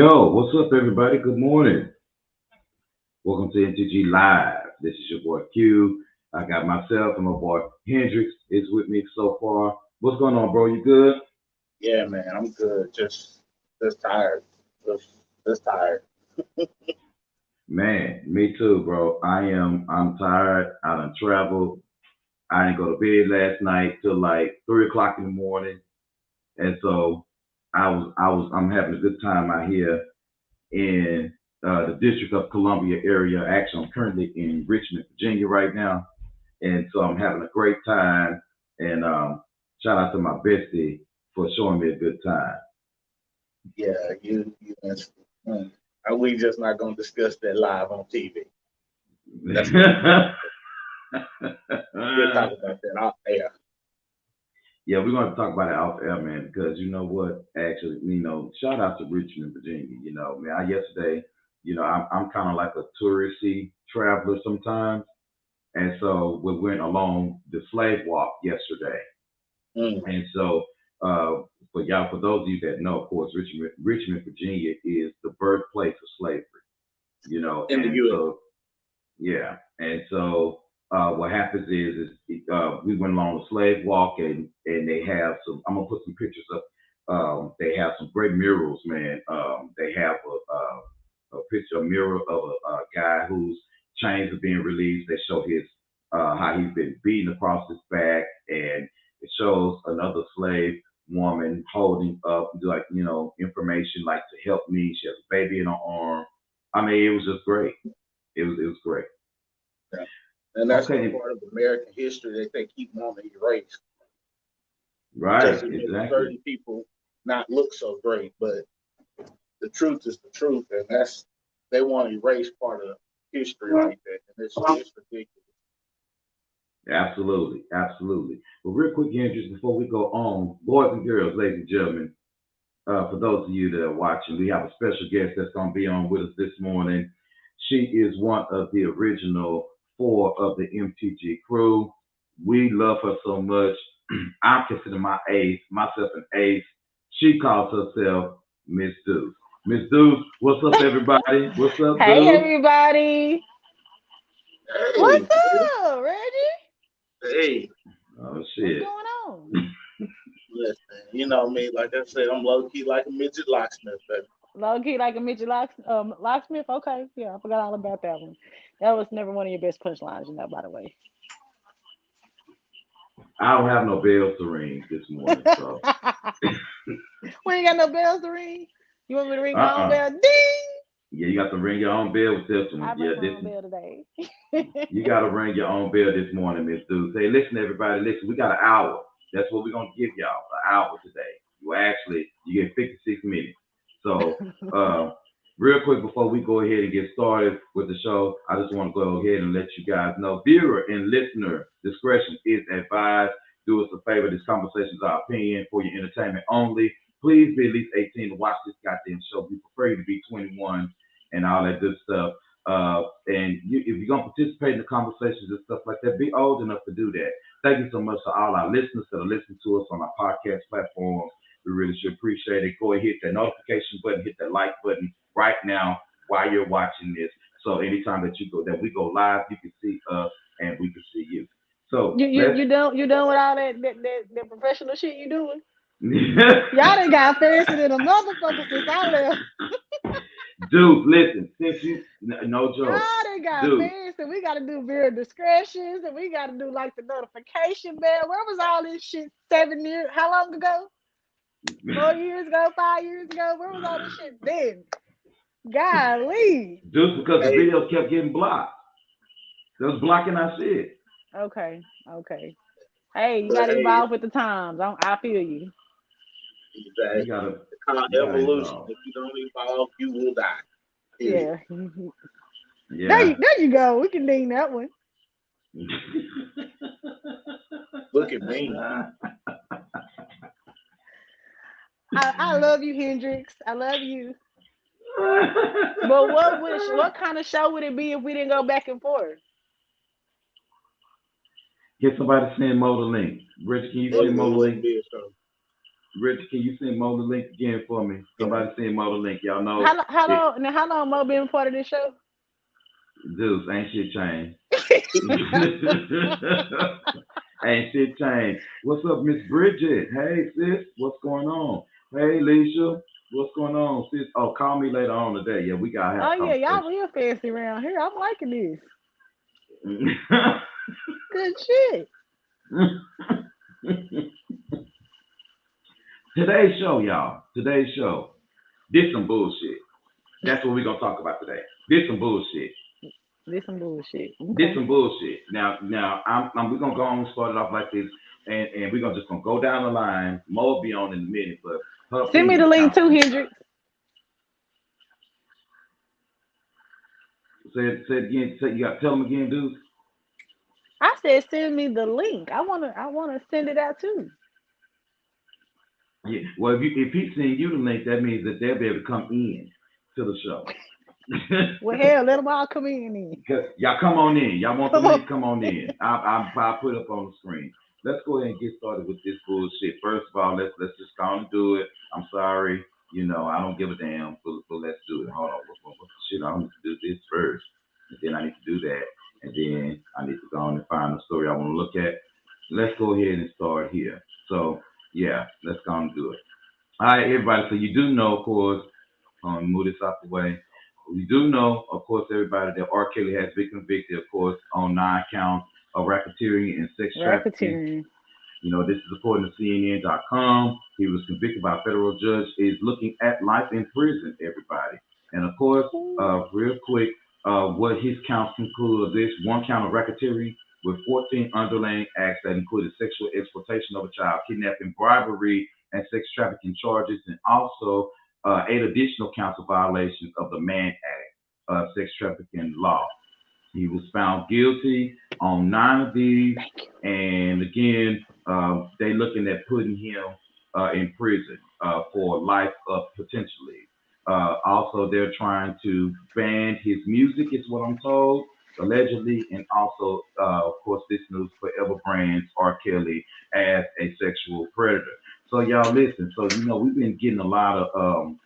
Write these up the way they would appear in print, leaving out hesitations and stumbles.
Yo, what's up, everybody? Good morning. Welcome to MTG Live. This is your boy Q. I got myself and my boy Hendrix is with me so far. What's going on, bro? You good? Yeah, man, I'm good. Just tired. Just tired. Man, me too, bro. I'm tired. I done traveled. I didn't go to bed last night till like 3 o'clock in the morning. And so I'm having a good time out here in the District of Columbia area. Actually, I'm currently in Richmond, Virginia right now, and so I'm having a great time. And shout out to my bestie for showing me a good time. Yeah, you missed it. We just not gonna discuss that live on TV. That's what we'll talk about that off air. Yeah, we're going to talk about it off air, man, because you know what? Actually, shout out to Richmond, Virginia. Man, yesterday, I'm kind of like a touristy traveler sometimes. And so we went along the slave walk yesterday. Mm. And so, for those of you that know, of course, Richmond, Virginia is the birthplace of slavery. In the And U.S. so, yeah. And so, what happens is we went along the slave walk, and they have some. I'm gonna put some pictures up. They have some great murals, man. They have a picture, a mural of a guy whose chains are being released. They show his how he's been beaten across his back, and it shows another slave woman holding up like information like to help me. She has a baby in her arm. I mean, it was just great. It was great. Yeah. And that's the Okay, part of American history that they keep wanting to erase. Just right, to make exactly. certain people not look so great. But the truth is the truth, and that's they want to erase part of history like that, and it's ridiculous. Absolutely, absolutely. But real quick, Andrews, before we go on, boys and girls, ladies and gentlemen, for those of you that are watching, we have a special guest that's going to be on with us this morning. She is one of the original four of the MTG crew. We love her so much. I consider myself an ace. She calls herself Miss Deuce. Miss Deuce, what's up, everybody? What's up, Hey Deuce? everybody. What's Hey, up, Reggie? hey, Oh, What's shit. going on? listen, you know me. Like I said, I'm low key like a midget locksmith, baby. Low key like a Mitchell locksmith. Okay, yeah, I forgot all about that one. That was never one of your best punchlines, by the way. I don't have no bells to ring this morning, so We ain't got no bells to ring. You want me to ring my own uh-uh. bell? Ding! Yeah, you got to ring your own bell with this one. I Yeah, bring my own bell today. you got to ring your own bell this morning, Miss Dude. Say, listen, everybody, listen, we got an hour. That's what we're gonna give y'all, an hour today. You get 56 minutes. So, real quick before we go ahead and get started with the show, I just want to go ahead and let you guys know, viewer and listener discretion is advised. Do us a favor. This conversation is our opinion for your entertainment only. Please be at least 18 to watch this goddamn show. We prefer you to be 21 and all that good stuff. If you're gonna participate in the conversations and stuff like that, be old enough to do that. Thank you so much to all our listeners that are listening to us on our podcast platforms. We really should appreciate it. Go ahead, hit that notification button, hit that like button right now while you're watching this. So anytime that we go live, you can see us and we can see you. So you you let's you done you done with all that professional shit you doing? Y'all done got faster than a motherfucker since I left. dude, listen, since no joke, Y'all done got dude. fancy. We gotta do viewer discretions and we gotta do like the notification bell. Where was all this shit 7 years? How long ago? 4 years ago, 5 years ago? Where was all this shit then? Golly. Just because the Hey, videos kept getting blocked. They was blocking our shit. Okay, okay. Hey, you but gotta hey, evolve with the times. I feel you. You exactly. gotta It's called you gotta evolution. evolve. If you don't evolve, you will die. Period. Yeah. Yeah. There you go. We can ding that one. Look at me. I love you, Hendrix. I love you. But what kind of show would it be if we didn't go back and forth? Get somebody to send Mo the link. Rich, can you It send Mo the wouldn't link? be a show. Richard, can you send Mo the link again for me? Somebody send Mo the link. Y'all know How long Mo been part of this show? Deuce, ain't shit changed. Ain't shit changed. What's up, Miss Bridget? Hey, sis, what's going on? Hey, Leisha, what's going on, sis? Oh, call me later on today. Yeah, we gotta have Oh a yeah, y'all conversation. real fancy around here. I'm liking this. Good shit. Today's show, y'all. Today's show. This some bullshit. That's what we're gonna talk about today. This some bullshit. This some bullshit. This Okay. some bullshit. Now, we're gonna go on and start it off like this, and we're gonna go down the line. Mo will be on in a minute, but her Send me the opinion link counts. too, Hendrix. Say it again. You got to tell them again, dude. I said send me the link. I wanna send it out too. Yeah. Well, if he send you the link, that means that they'll be able to come in to the show. Well hell, let them all come in then. Y'all come on in. Y'all want the Come on. link? Come on in. I'll put it up on the screen. Let's go ahead and get started with this bullshit. First of all, let's just go and do it. I'm sorry. I don't give a damn, but let's do it. Hold on. What's the shit? I need to do this first, and then I need to do that, and then I need to go on and find the story I want to look at. Let's go ahead and start here. So yeah, let's go and do it. All right, everybody. So you do know, of course, move this out the way. We do know, of course, everybody, that R. Kelly has been convicted, of course, on 9 counts of racketeering and sex trafficking. Racketeering. This is according to CNN.com. He was convicted by a federal judge. Is looking at life in prison, everybody. And of course, real quick, what his counts conclude of this: 1 count of racketeering with 14 underlying acts that included sexual exploitation of a child, kidnapping, bribery, and sex trafficking charges, and also 8 additional counts of violations of the Mann Act, sex trafficking law. He was found guilty on 9 of these, and again, they looking at putting him in prison for life potentially. Also, they're trying to ban his music, is what I'm told, allegedly, and also, of course, this news forever brands R. Kelly as a sexual predator. So y'all listen. So we've been getting a lot of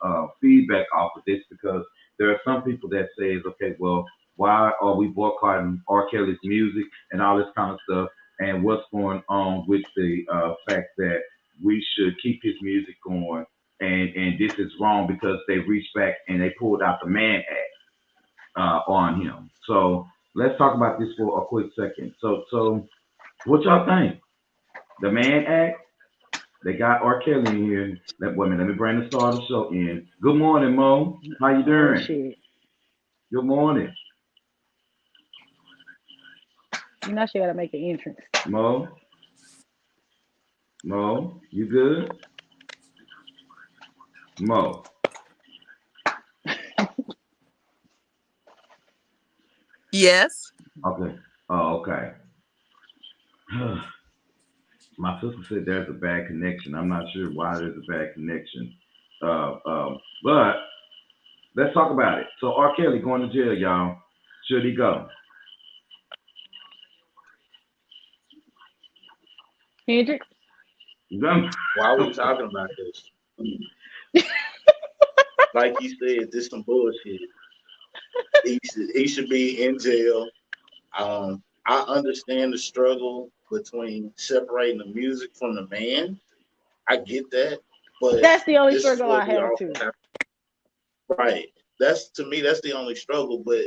feedback off of this because there are some people that says, okay, well, why are we boycotting R. Kelly's music and all this kind of stuff? And what's going on with the fact that we should keep his music going? And this is wrong because they reached back and they pulled out the Mann Act on him. So let's talk about this for a quick second. So what y'all think? The Mann Act? They got R. Kelly in here. Wait a minute, let me bring the star of the show in. Good morning, Mo. How you Oh doing? shit. Good morning, She gotta make an entrance. Mo. Mo, you good? Mo. Yes. Okay. Oh, okay. My sister said there's a bad connection. I'm not sure why there's a bad connection. But let's talk about it. So R. Kelly going to jail, y'all. Should he go? Hendrix? Why are we talking about this? Like you said, this some bullshit. He should be in jail. I understand the struggle between separating the music from the man. I get that, but That's the only this is struggle I what we have all too. have. Right. That's to me. That's the only struggle. But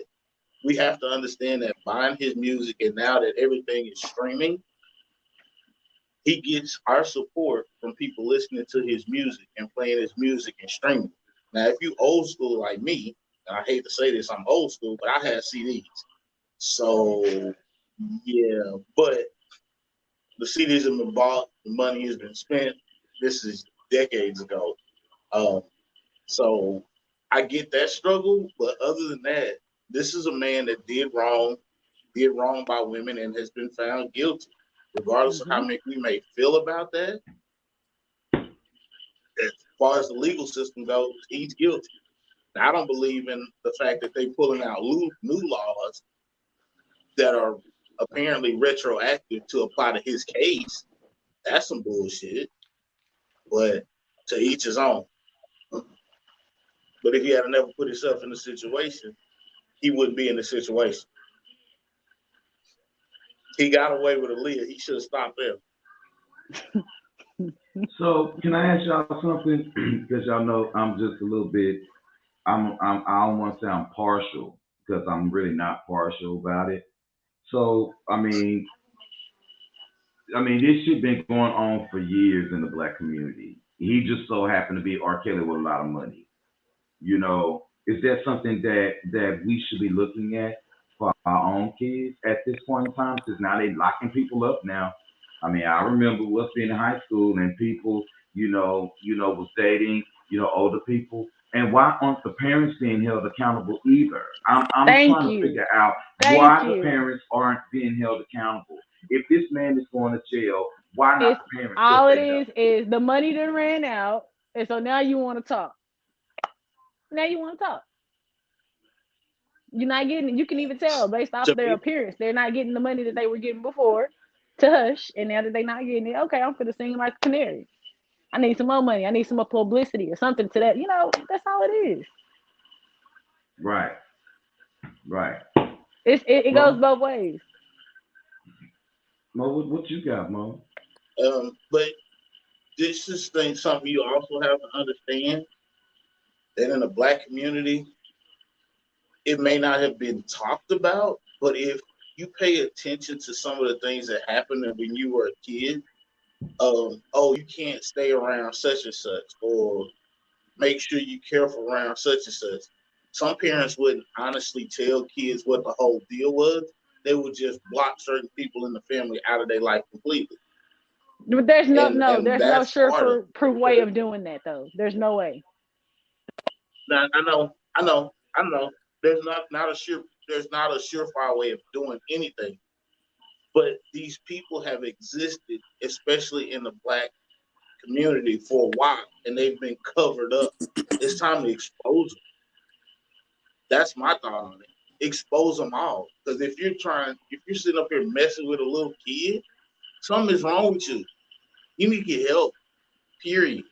we have to understand that buying his music and now that everything is streaming, he gets our support from people listening to his music and playing his music and streaming. Now, if you old school like me, and I hate to say this, I'm old school, but I had CDs. So yeah, but the CDs have been bought, the money has been spent. This is decades ago. Um, so I get that struggle, but other than that, this is a man that did wrong by women, and has been found guilty. Regardless of how we may feel about that, as far as the legal system goes, he's guilty. Now, I don't believe in the fact that they pulling out new laws that are apparently retroactive to apply to his case. That's some bullshit. But To each his own. But if he had never put himself in the situation, he wouldn't be in the situation. He got away with Aaliyah. He should have stopped there. So can I ask y'all something? Because y'all know I'm just a little bit. I don't want to sound partial because I'm really not partial about it. So this shit been going on for years in the black community. He just so happened to be R. Kelly with a lot of money. You know, is that something that we should be looking at for our own kids at this point in time? Because now they locking people up now. I mean, I remember us being in high school and people, was dating, older people. And why aren't the parents being held accountable either? I'm Thank trying to you. figure out Thank why the you. parents aren't being held accountable. If this man is going to jail, why not It's the parents? all it is the money done ran out, and so now you want to talk. Now you want to talk. You're not getting it. You can even tell based off To their me, appearance. They're not getting the money that they were getting before to hush, and now that they're not getting it, okay, I'm gonna sing like a canary. I need some more money. I need some more publicity or something to that. That's all it is. Right, right. It goes Well, both ways. Mo, what you got, Mo? but this is something you also have to understand that in the black community, it may not have been talked about, but if you pay attention to some of the things that happened when you were a kid, you can't stay around such and such, or make sure you're careful around such and such. Some parents wouldn't honestly tell kids what the whole deal was. They would just block certain people in the family out of their life completely. But there's And there's no that's sure part of proof way it. of doing that though. There's no way. Now, I know. There's not a surefire way of doing anything. But these people have existed, especially in the black community, for a while, and they've been covered up. It's time to expose them. That's my thought on it. Expose them all. Because if you're sitting up here messing with a little kid, something is wrong with you. You need to get help. Period.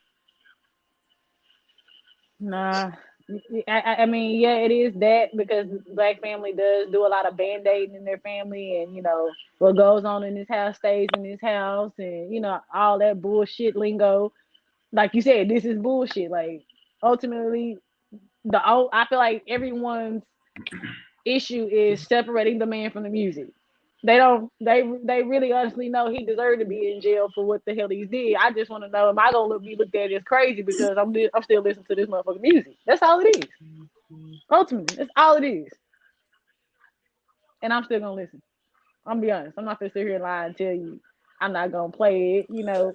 Nah. I mean, yeah, it is that because black family does do a lot of band-aiding in their family, and what goes on in this house stays in this house, and all that bullshit lingo. Like you said, this is bullshit. Like ultimately, I feel like everyone's issue is separating the man from the music. They don't. They really honestly know he deserved to be in jail for what the hell he did. I just want to know, am I gonna be looked at as crazy because I'm still listening to this motherfucking music? That's all it is. Ultimately, that's all it is. And I'm still gonna listen. I'm gonna be honest. I'm not gonna sit here and lie and tell you I'm not gonna play it.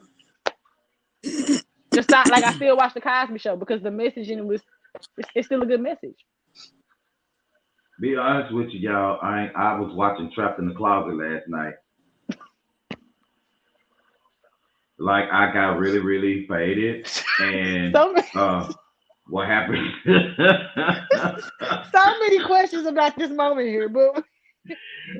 Just not like I still watch the Cosby Show because the messaging it's still a good message. Be honest with you, y'all. I was watching Trapped in the Closet last night. Like I got really, really faded, and what happened? So many questions about this moment here, but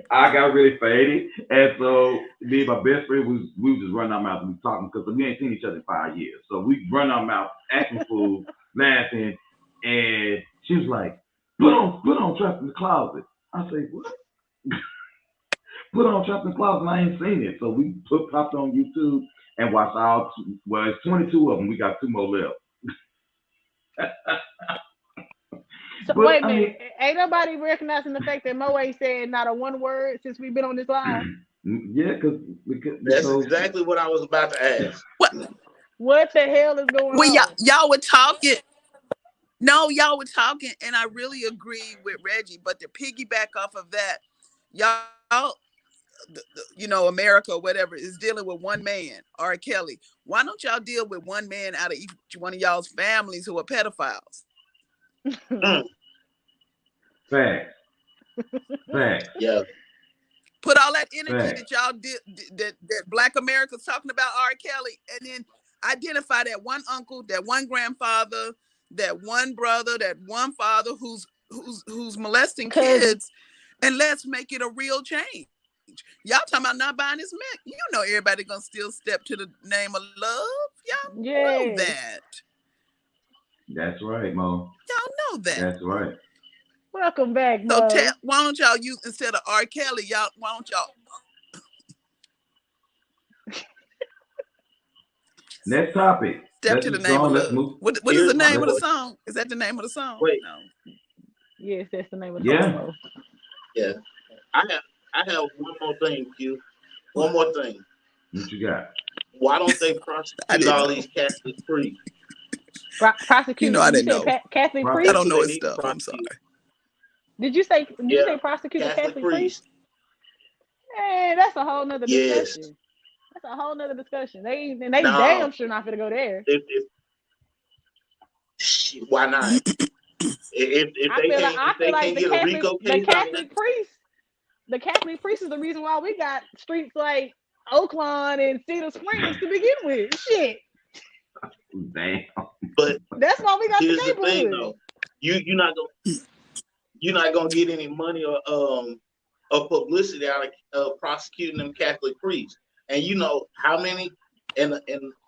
I got really faded, and so me and my best friend we was just running our mouth and we talking because we ain't seen each other in 5 years. So we run our mouth, acting fool, laughing, and she was like, "Put on Trapped in the Closet." I say, "What?" Put on Trapped in the Closet, and I ain't seen it. So we popped on YouTube and watched all. Well, it's 22 of them. We got 2 more left. so But wait a I minute. mean, Ain't nobody recognizing the fact that Moe ain't said not a one word since we've been on this live? yeah, That's exactly what I was about to ask. What the hell is going Well, on? y'all were talking. No, y'all were talking, and I really agree with Reggie. But to piggyback off of that, y'all, America or whatever is dealing with one man, R. Kelly. Why don't y'all deal with one man out of each one of y'all's families who are pedophiles? Facts. Facts. Yeah. Put all that energy Facts. that y'all did that Black America's talking about R. Kelly, and then identify that one uncle, that one grandfather, that one brother, that one father who's molesting Cousin. kids, and let's make it a real change. Y'all talking about not buying his milk. You know everybody gonna still step to the name of love. Y'all know Yes. that. That's right, Mo. Y'all know that. That's right. Welcome back, So Mo. why don't y'all use, instead of R. Kelly, y'all, why don't y'all Next topic. step Let's to the just go name of on. Let's love? move. What is Here's the my name of the question. song? Is that the name of the song? Wait. No. Yes, that's the name of the Yeah. song, Mo. Yeah. I have one more thing, Q. One more thing. What you got? Why don't they I prosecute didn't all know. these Catholic priests? Prosecute. You know I You didn't said know. Catholic Pro- I priest? don't know They his need to stuff. I'm sorry. prosecute. Did you say Yeah. prosecute the Catholic Catholic priest? priests. Man, that's a whole nother Yes. discussion. That's a whole nother discussion. They damn No. sure not gonna go there. Why not? If I feel they like can't get a RICO case out of that, the Catholic priest is the reason why we got streets like Oakland and Cedar Springs to begin with. Shit. Damn. but That's why we got here's the the thing neighborhood. though. You're not gonna get any money or publicity out of prosecuting them Catholic priests. And you know how many and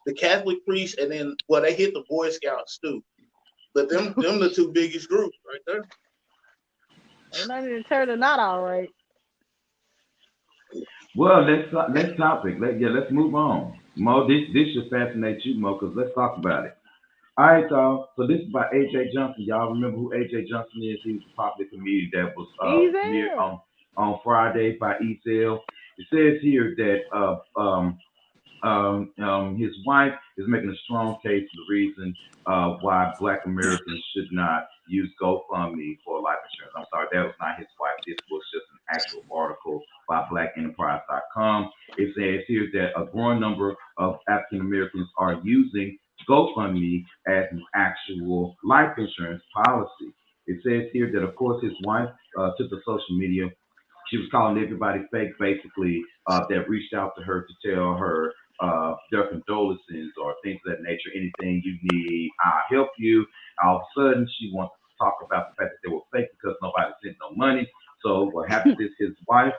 the Catholic priests, and then they hit the Boy Scouts too. But them the two biggest groups right there. Ain't nothing to turn or not all right. Well, next topic. Let's move on. Mo, this should fascinate you, Mo, because let's talk about it. All right, y'all. So this is by A.J. Johnson. Y'all remember who A.J. Johnson is? He was a popular comedian that was premiered Easy. on Friday by E-Cell. It says here that his wife is making a strong case for the reason why Black Americans should not use GoFundMe for life insurance. I'm sorry, that was not his wife. This was just an actual article by BlackEnterprise.com. It says here that a growing number of African Americans are using GoFundMe as an actual life insurance policy. It says here that, of course, his wife took to social media. She was calling everybody fake, basically, that reached out to her to tell her their condolences or things of that nature. Anything you need, I'll help you. All of a sudden, she wants to talk about the fact that they were fake because nobody sent no money. So what happens is his wife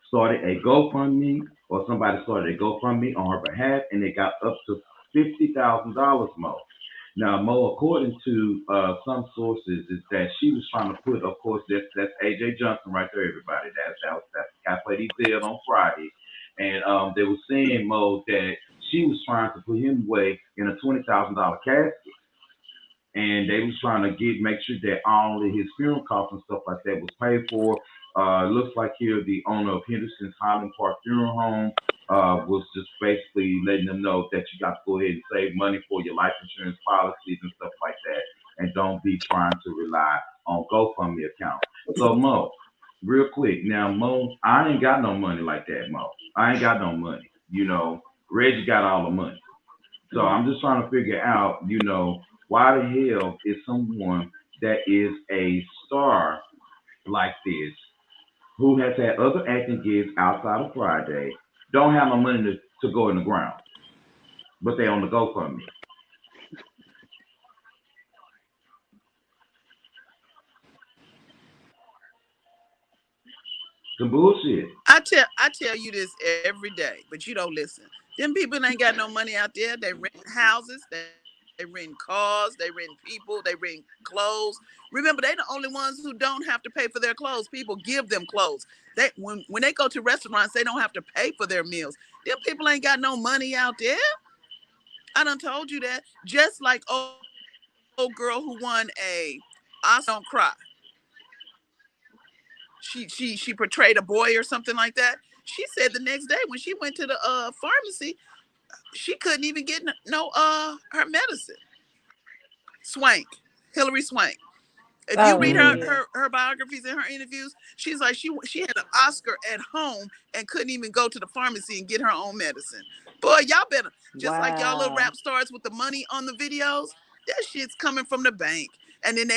started a GoFundMe, or somebody started a GoFundMe on her behalf, and they got up to $50,000 more. Now, Mo, according to some sources, is that she was trying to put, of course, that's AJ Johnson right there, everybody. That's the guy played Ezel on Friday, and they were saying, Mo, that she was trying to put him away in a $20,000 casket, and they was trying to make sure that all of his funeral costs and stuff like that was paid for. Looks like here the owner of Henderson's Highland Park Funeral Home was just basically letting them know that you got to go ahead and save money for your life insurance policies and stuff like that, and don't be trying to rely on GoFundMe accounts. So Mo, real quick, now Mo, I ain't got no money like that, Mo. I ain't got no money. You know, Reggie got all the money. So I'm just trying to figure out, why the hell is someone that is a star like this, who has had other acting gigs outside of Friday, don't have no money to go in the ground, but they on the GoFundMe? Some bullshit. I tell you this every day, but you don't listen. Them people ain't got no money out there. They rent houses, they rent cars, they rent people, they rent clothes. Remember, they the only ones who don't have to pay for their clothes. People give them clothes. They when they go to restaurants, they don't have to pay for their meals. Them people ain't got no money out there. I done told you that. Just like old girl who won a Oscar Don't Cry. She portrayed a boy or something like that. She said the next day when she went to the pharmacy, she couldn't even get no her medicine. Swank, Hillary Swank. If you Oh read yeah, her, yeah. her biographies and her interviews, she's like she had an Oscar at home and couldn't even go to the pharmacy and get her own medicine. Boy, y'all better, just like y'all little Wow. rap stars with the money on the videos, that shit's coming from the bank. And then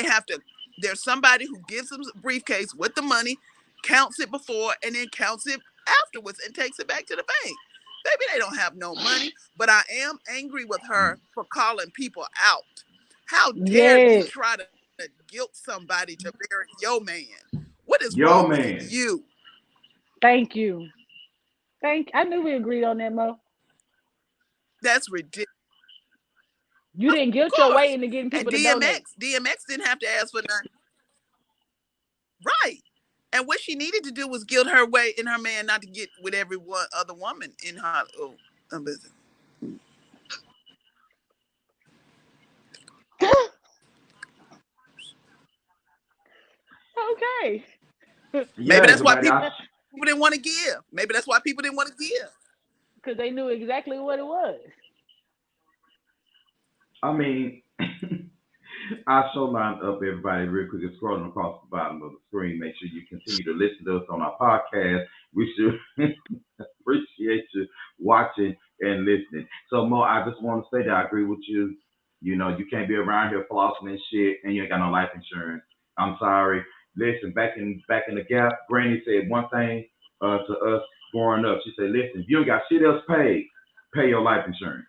there's somebody who gives them a briefcase with the money, counts it before, and then counts it afterwards and takes it back to the bank. Baby, they don't have no money. But I am angry with her for calling people out. How dare you Yes. try to guilt somebody to bury your man? What is Yo, wrong with man. you? Thank you. I knew we agreed on that, Mo. That's ridiculous. You didn't Of guilt your way course. into getting And people to donate. DMX didn't have to ask for nothing. Right. And what she needed to do was guilt her way and her man not to get with every one other woman in her. Listen. Okay. Yeah, Maybe that's why everybody. people didn't want to give. Maybe that's why people didn't want to give. Because they knew exactly what it was. I mean, I'll show line up everybody real quick. Just scrolling across the bottom of the screen. Make sure you continue to listen to us on our podcast. We should appreciate you watching and listening. So Mo, I just want to say that I agree with you. You know, you can't be around here flossing and shit, and you ain't got no life insurance. I'm sorry. Listen, back in the gap, Granny said one thing to us growing up. She said, "Listen, if you ain't got shit else paid, pay your life insurance.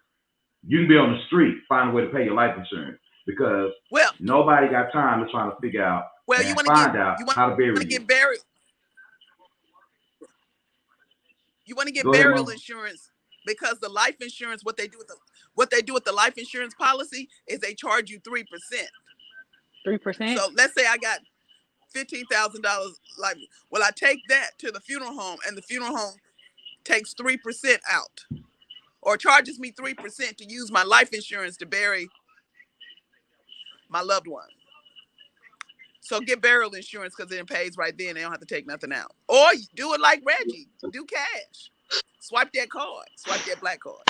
You can be on the street, find a way to pay your life insurance because Well, nobody got time to try to figure out you and want find out how to bury to you." get buried. You want to get Go ahead, burial Mo. insurance because the life insurance, what they do with the life insurance policy is they charge you 3%. 3%. So let's say I got $15,000. Like, well, I take that to the funeral home, and the funeral home takes 3% out, or charges me 3% to use my life insurance to bury my loved one. So get burial insurance because it pays right then. They don't have to take nothing out. Or do it like Reggie. Do cash. Swipe that card. Swipe that black card.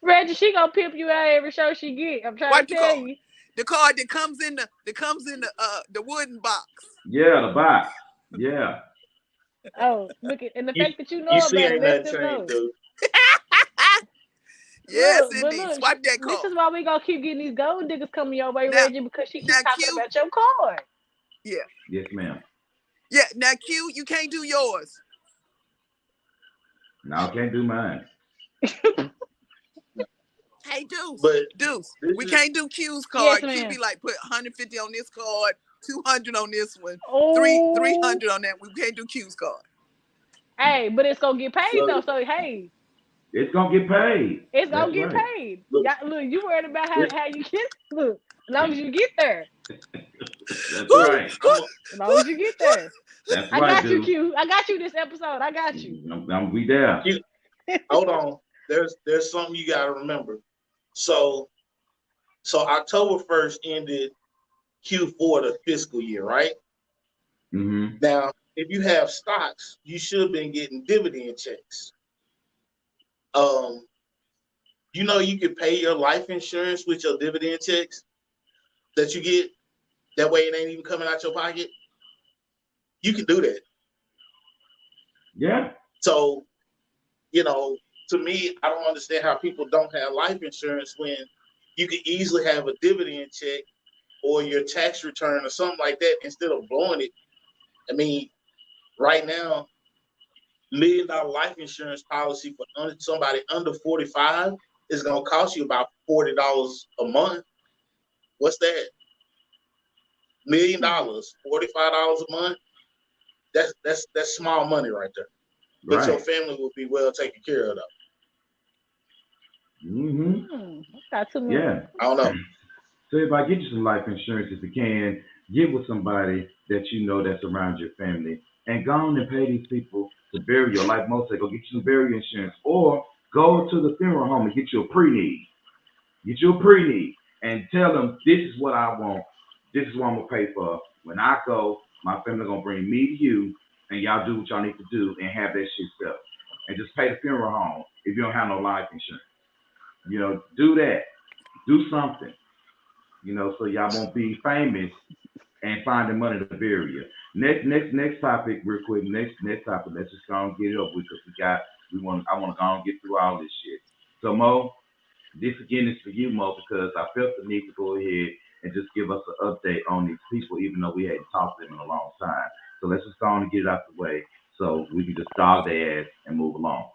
Reggie, she gonna pimp you out every show she get. I'm trying Swipe to the tell card. you. The card that comes in the wooden box. Yeah, the box. Yeah. Oh, look at and the You fact that you you know see, about it ain't lets nothing them changed, know. dude. Yes, But indeed. look, Swipe that card. this is why we gonna keep getting these gold diggers coming your way, Now, Reggie, because she keeps talking Q. about your card. Yeah. Yes, ma'am. Yeah. Now, Q, you can't do yours. No, I can't do mine. Hey, But Deuce, this we is can't do Q's Yes, card. Q ma'am. be like, put 150 on this card, 200 on this one, Oh, 300 on that. We can't do Q's card. hey, but it's gonna get paid look, though. So hey, It's gonna get paid. it's That's gonna get right. paid. look, Y'all, look, you worried about this, how you get look. As long as you get there. That's look, right. I'm a, As long as you get there. That's I right, got you, dude. Q. I got you this episode. I got you. We there. you, hold on. There's something you got to remember. So October 1st ended Q4 the fiscal year, right? Mm-hmm. Now, if you have stocks, you should have been getting dividend checks. You know you can pay your life insurance with your dividend checks that you get. That way it ain't even coming out your pocket. You can do that. Yeah. So, to me, I don't understand how people don't have life insurance when you can easily have a dividend check or your tax return or something like that instead of blowing it. I mean, right now, $1 million life insurance policy for somebody under 45 is going to cost you about $40 a month. What's that? $1 million, $45 a month. That's small money right there. But Right. your family will be well taken care of, though. Mm-hmm. Got too many. Yeah. I don't know. So if I get you some life insurance, if you can, get with somebody that you know that's around your family and go on and pay these people to bury your life. Most say go get you some burial insurance or go to the funeral home and get you a pre-need. Get you a pre-need and tell them this is what I want. This is what I'm gonna pay for. When I go, my family gonna bring me to you and y'all do what y'all need to do and have that shit set up. And just pay the funeral home if you don't have no life insurance. Do that. Do something. So y'all won't be famous and finding money to bury you. Next topic, real quick. Next topic. Let's just go and get it over with because I want to go and get through all this shit. So Mo, this again is for you, Mo, because I felt the need to go ahead and just give us an update on these people, even though we hadn't talked to them in a long time. So let's just go on and get it out the way so we can just dog their ass and move along.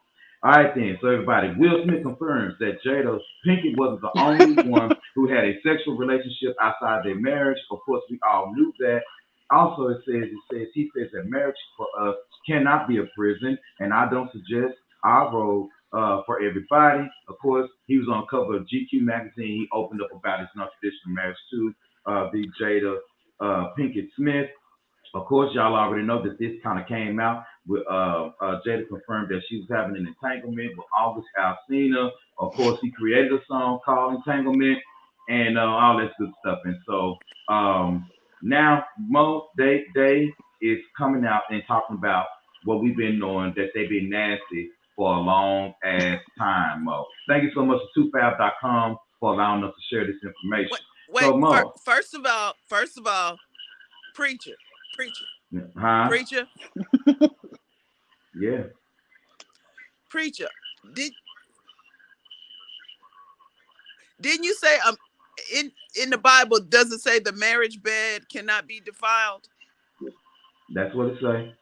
All right then, so everybody, Will Smith confirms that Jada Pinkett wasn't the only one who had a sexual relationship outside their marriage. Of course, we all knew that. Also, he says that marriage for us cannot be a prison, and I don't suggest our road for everybody. Of course, he was on cover of GQ magazine. He opened up about his non-traditional marriage to the Jada Pinkett Smith. Of course, y'all already know that this kind of came out with Jada confirmed that she was having an entanglement with August Alsina. Of course, he created a song called Entanglement and all that good stuff. And so now Mo they is coming out and talking about what we've been knowing that they've been nasty for a long ass time, Mo. Thank you so much to 2fab.com for allowing us to share this information. Wait, so Mo, first of all, preacher. Huh? Preacher. Yeah. Preacher. Didn't you say in the Bible does it say the marriage bed cannot be defiled? That's what it say.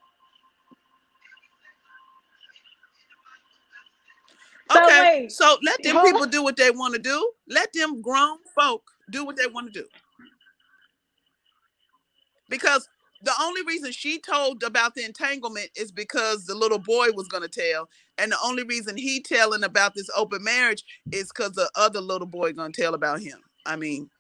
Okay, so let them people do what they want to do. Let them grown folk do what they want to do. Because the only reason she told about the entanglement is because the little boy was going to tell. And the only reason he telling about this open marriage is because the other little boy going to tell about him. I mean.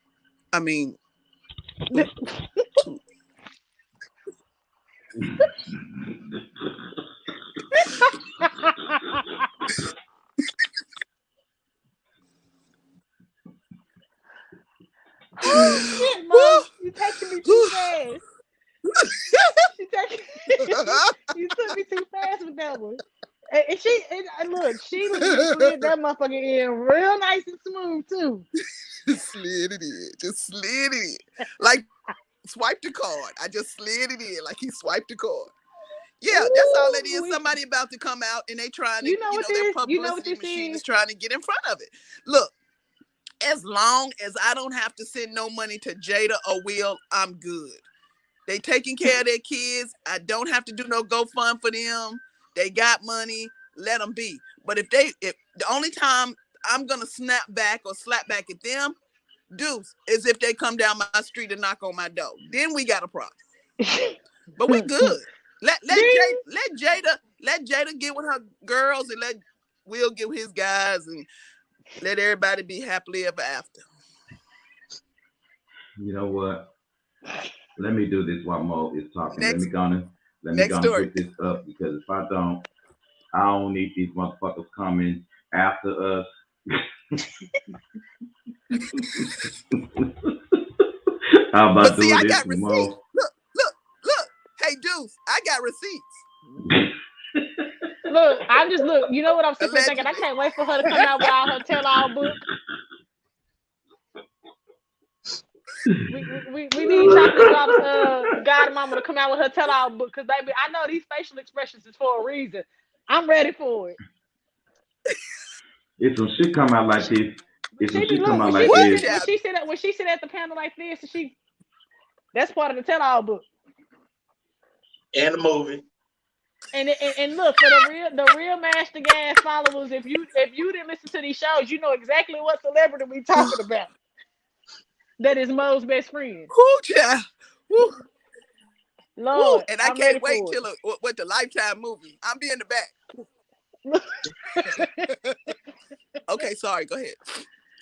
Oh shit, Mom. You taking me too fast. You took me too fast with that one. And look, she slid that motherfucker in real nice and smooth too. Just slid it in. Like swipe the card. I just slid it in like he swiped the card. Yeah, that's all it is. Somebody about to come out and they trying to, their publicity machine is trying to get in front of it. Look, as long as I don't have to send no money to Jada or Will, I'm good. They taking care of their kids. I don't have to do no GoFund for them. They got money. Let them be. But if the only time I'm gonna snap back or slap back at them, Deuce, is if they come down my street and knock on my door. Then we got a problem. But we good. Let Jada get with her girls and let Will get with his guys and let everybody be happily ever after. You know what? Let me do this while Mo is talking. Let me go put this up because if I don't need these motherfuckers coming after us. How about but see, doing I this, got receipts. Mo? Look. Hey, Deuce, I got receipts. Look, you know what I'm sitting thinking? I can't wait for her to come out with all her tell-all book. We need Chocolate Drops godmama to come out with her tell-all book because baby, I know these facial expressions is for a reason. I'm ready for it. If some shit come out like this, when she sit at the panel like this, that's part of the tell-all book. And the movie. And look, for the real Master Gas followers, if you didn't listen to these shows, you know exactly what celebrity we talking about. That is Mo's best friend. Woo, child. Woo. Lord, and I can't wait till the Lifetime movie. I'll be in the back. Okay, sorry. Go ahead.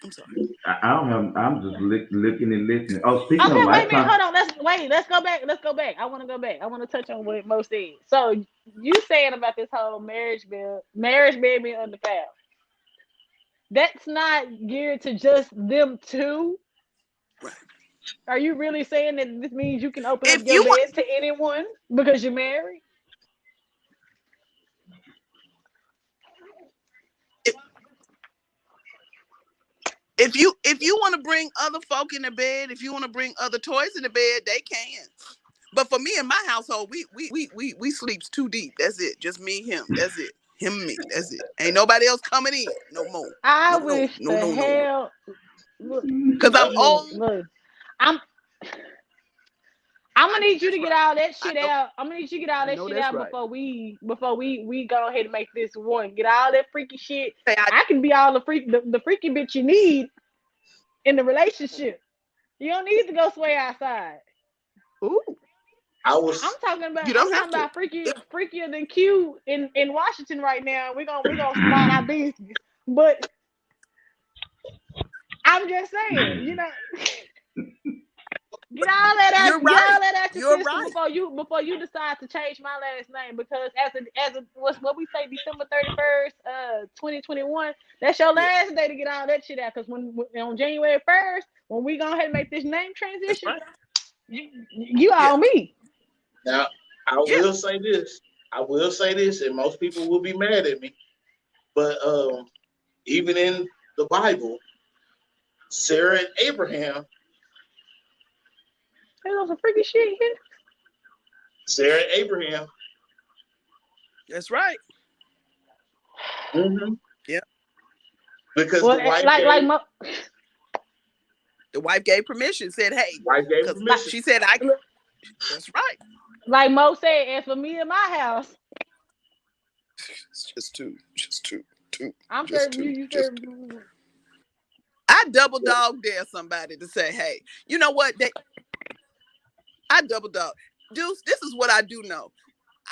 I'm sorry. I'm just looking and listening. Oh, speaking of Lifetime. Wait a minute. Hold on. Let's go back. I want to go back. I want to touch on what Mo said. So you saying about this whole marriage bill being undefiled. That's not geared to just them two. Right. Are you really saying that this means you can open up your bed to anyone because you're married? If you want to bring other folk in the bed, if you want to bring other toys in the bed, they can. But for me in my household, we sleeps too deep. That's it. Just me, him. That's it. Him and me. That's it. Ain't nobody else coming in no more. I wish the hell. Because I'm old. Look, I'm gonna need you to get all that shit out. I'm gonna need you to get all that shit out before we go ahead and make this one. Get all that freaky shit. I can be all the freaky bitch you need in the relationship. You don't need to go sway outside. Ooh. I'm talking about. You don't I'm have talking to. about freakier than Q in Washington right now. We're gonna mind our business. But I'm just saying, get all that You're out your You're system right. before you decide to change my last name, because as a what we say, December 31st, 2021, that's your last day to get all that shit out. Because when on January 1st, when we go ahead and make this name That's transition, right. you Yeah. on me. Now, I will say this. And most people will be mad at me. But even in the Bible, Sarah and Abraham, There's some freaky shit here. Sarah and Abraham. That's right. Mm-hmm. Yeah. Because Well, the wife gave permission. Said, "Hey," wife gave because permission. she said, That's right. Like Mo said, as for me and my house, It's just too. I'm Just sure too. you Just said. too. I double dog dare somebody to say, "Hey, you know what?" I double dog. Deuce, this is what I do know.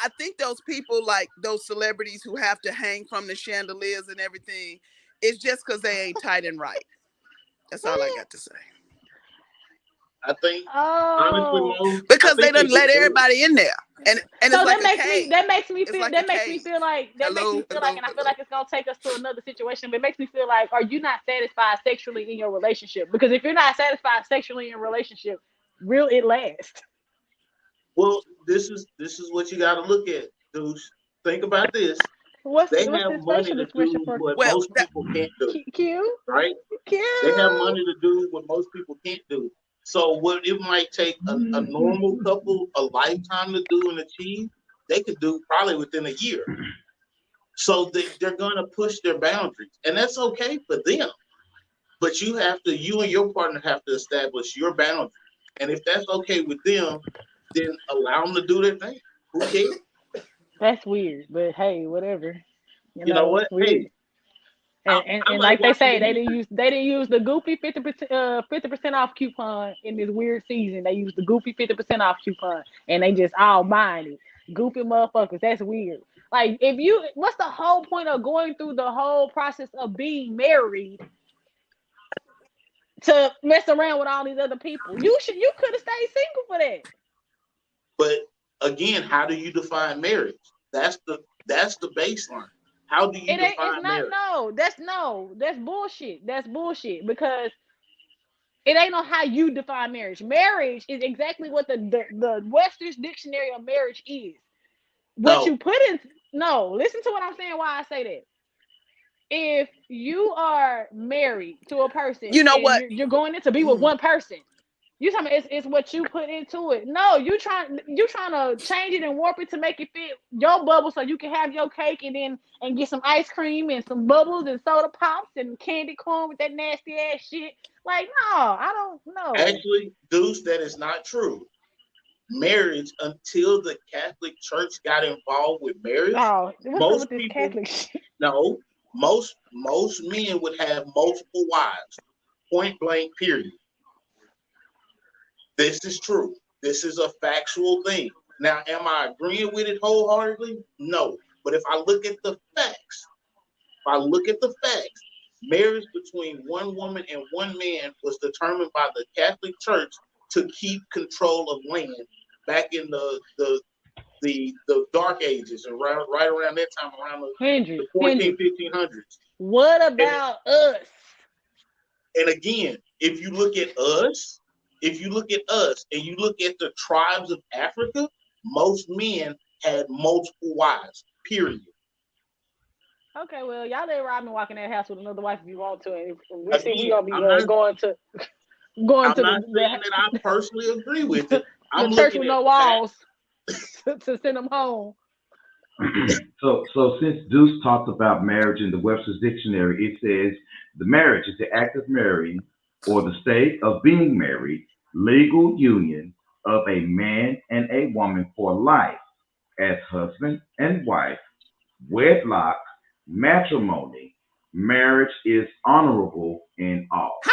I think those people, like those celebrities who have to hang from the chandeliers and everything, it's just because they ain't tight and right. That's all I got to say. I think, honestly, Mo, because they done let everybody in there, and it's so like a cage. that makes me feel like and I feel like it's gonna take us to another situation. But it makes me feel like, are you not satisfied sexually in your relationship? Because if you're not satisfied sexually in your relationship, will it last? Well, this is what you got to look at, Deuce. Think about this. They have money to do what most people can't do. Q, right? They have money to do what most people can't do. So what it might take a normal couple a lifetime to do and achieve, they could do probably within a year. So they're going to push their boundaries, and that's okay for them. But you and your partner have to establish your boundaries. And if that's okay with them, then allow them to do their thing. Who cares? That's weird, but hey, whatever. You know what? Weird. Hey, and like they say, they didn't use the goofy 50% off coupon in this weird season. They used the goofy 50% off coupon, and they just all mind it. Goofy motherfuckers. That's weird. Like, what's the whole point of going through the whole process of being married to mess around with all these other people? You could have stayed single for that. But again, how do you define marriage? That's the baseline. How do you define marriage? That's bullshit. That's bullshit, because it ain't on how you define marriage. Marriage is exactly what the Webster's dictionary of marriage is. What you put in. No, listen to what I'm saying. Why I say that. If you are married to a person, you know what, you're going in to be with one person. You talking about it's what you put into it. No, you trying to change it and warp it to make it fit your bubble so you can have your cake and get some ice cream and some bubbles and soda pops and candy corn with that nasty ass shit. Like, no, I don't know. Actually, Deuce, that is not true. Marriage, until the Catholic Church got involved with marriage, most people Catholic shit? No, most men would have multiple wives. Point blank, period. This is true. This is a factual thing. Now, am I agreeing with it wholeheartedly? No. But if I look at the facts, marriage between one woman and one man was determined by the Catholic Church to keep control of land back in the Dark Ages, and right around that time, around the 1500s. What about us? And again, if you look at us and you look at the tribes of Africa, most men had multiple wives, period. Okay, well, y'all let Robin walk in that house with another wife if you want to, and we see we gonna be going to I'm not saying that I personally agree with it. I'm the church looking with at no walls to send them home. So since Deuce talked about marriage in the Webster's Dictionary, it says the marriage is the act of marrying or the state of being married, legal union of a man and a woman for life as husband and wife, wedlock, matrimony. Marriage is honorable in all. How?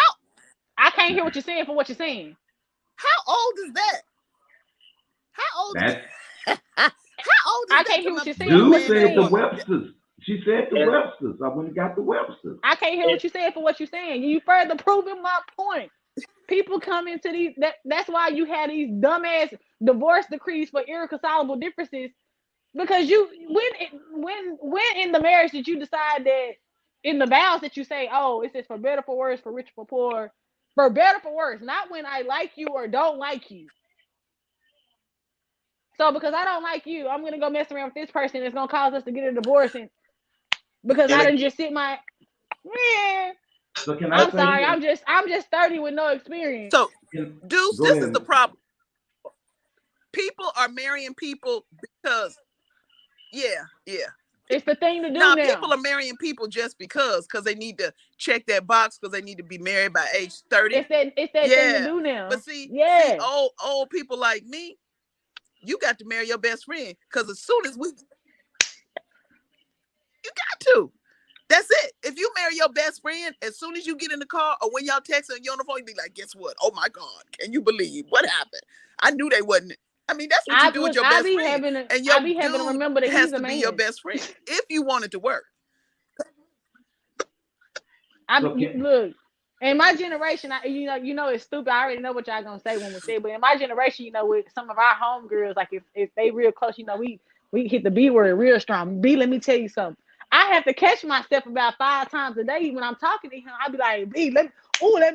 I can't hear what you're saying for what you're saying. How old is that? How old? That's How old is I that? can't hear to what my you're saying. grown Deuce What man you said and the saying? woman? Websters. She said the And, Websters. I went and got the Websters. I can't hear and what you're saying for what you're saying. You further proving my point. People come into these. That's why you had these dumbass divorce decrees for irreconcilable differences. Because when in the marriage did you decide that in the vows that you say, oh, it says for better for worse, for richer for poor, for better for worse, not when I like you or don't like you. So because I don't like you, I'm gonna go mess around with this person. It's gonna cause us to get a divorce, and because and I didn't again, just sit my man. So can I I'm say sorry. this? I'm just 30 with no experience. So, Can, Deuce, go this is ahead. the problem. People are marrying people because, yeah. It's the thing to do Now, now. people are marrying people just because they need to check that box because they need to be married by age 30. It's that thing to Yeah. do now. But see, Yeah. old people like me, you got to marry your best friend because as soon as you got to. That's it. If you marry your best friend, as soon as you get in the car or when y'all text and you're on the phone, you be like, guess what? Oh my God. Can you believe what happened? I knew they wasn't. I mean, that's what you do with your I best be friend. having And your to dude remember that has he's a to be your man. best friend if you want it to work. So can, Look, in my generation, it's stupid. I already know what y'all gonna say when we say, but in my generation, with some of our homegirls, like if they real close, we hit the B word real strong. B, let me tell you something. I have to catch myself about 5 times a day when I'm talking to him. I'll be like, B, let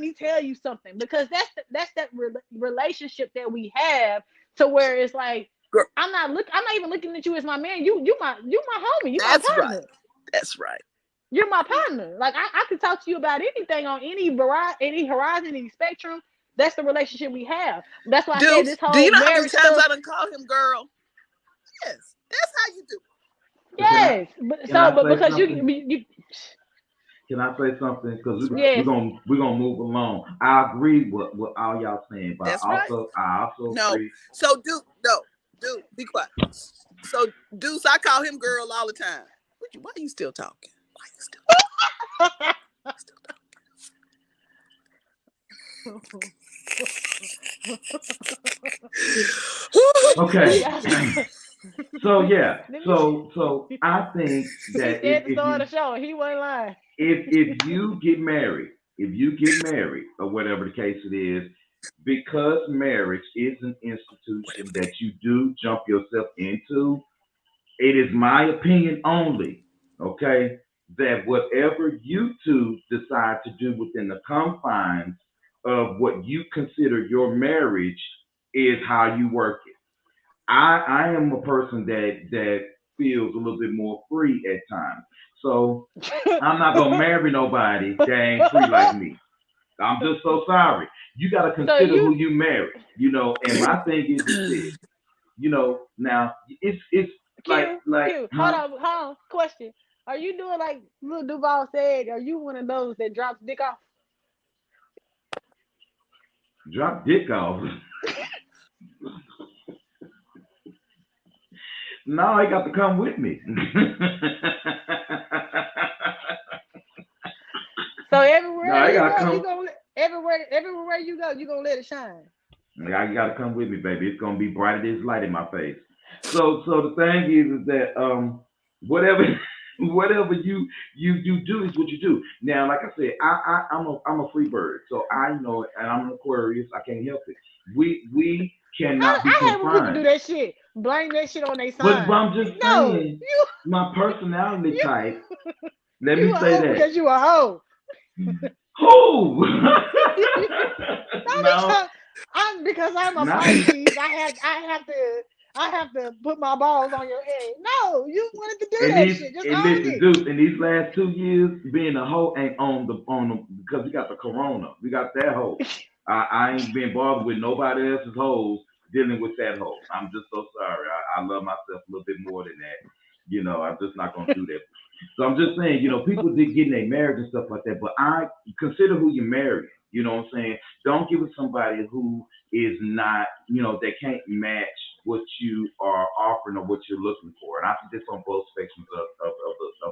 me tell you something, because that's that relationship that we have, to where it's like Girl, I'm not even looking at you as my man. You my homie. You my that's right. partner. That's right. You're my partner. Like I can talk to you about anything on any horizon, any spectrum. That's the relationship we have. That's why I said Deuce, this do you whole know how many marriage times stuff. I done call him girl? Yes. That's how you do so can I Yes, but can I say because something? you Can I say something? Because yes. we're gonna move along. I agree with what all y'all saying, it. but That's right. I also No. agree. So, Dude, be quiet. So, Deuce, I call him girl all the time. Why are you still talking? Why are you still Okay. Yeah. So yeah. Let me. So I think He that said at the start of the show, he wasn't lying. if you get married, or whatever the case it is, because marriage is an institution that you do jump yourself into, it is my opinion only, okay, that whatever you two decide to do within the confines of what you consider your marriage is how you work it. I am a person that feels a little bit more free at times. So I'm not gonna marry nobody that ain't free like me. I'm just so sorry. You gotta So consider who you marry, and my thing is this, now it's like huh? Hold on. Question: are you doing like Lil Duval said? Are you one of those that drops dick off? Drop dick off. No, he got to come with me. So No, everywhere I you gotta go, you come. gonna everywhere you go, you gonna let it shine. I gotta come with me, baby. It's gonna be bright as light in my face. So the thing is that whatever whatever you do is what you do. Now, like I said, I'm a free bird, so I know, and I'm an Aquarius. I can't help it. We cannot be I hate when people do confined. that shit. Blame that shit on their But sign. I'm just No, saying, my personality you type. Let you me a say hoe that. because you a hoe. Who? Don't be No, trying. I'm a not. Pisces. I have to put my balls on your head. No, you wanted to do that shit. Just And own listen, it. Deuce, in these last 2 years, being a hoe ain't on the because we got the corona. We got that hoe. I ain't been bothered with nobody else's hoes dealing with that hoe. I'm just so sorry. I love myself a little bit more than that. I'm just not gonna do that. So I'm just saying, people did get in their marriage and stuff like that, but I consider who you're marrying. You know what I'm saying? Don't give it somebody who is not, they can't match what you are offering or what you're looking for. And I think that's on both spectrums of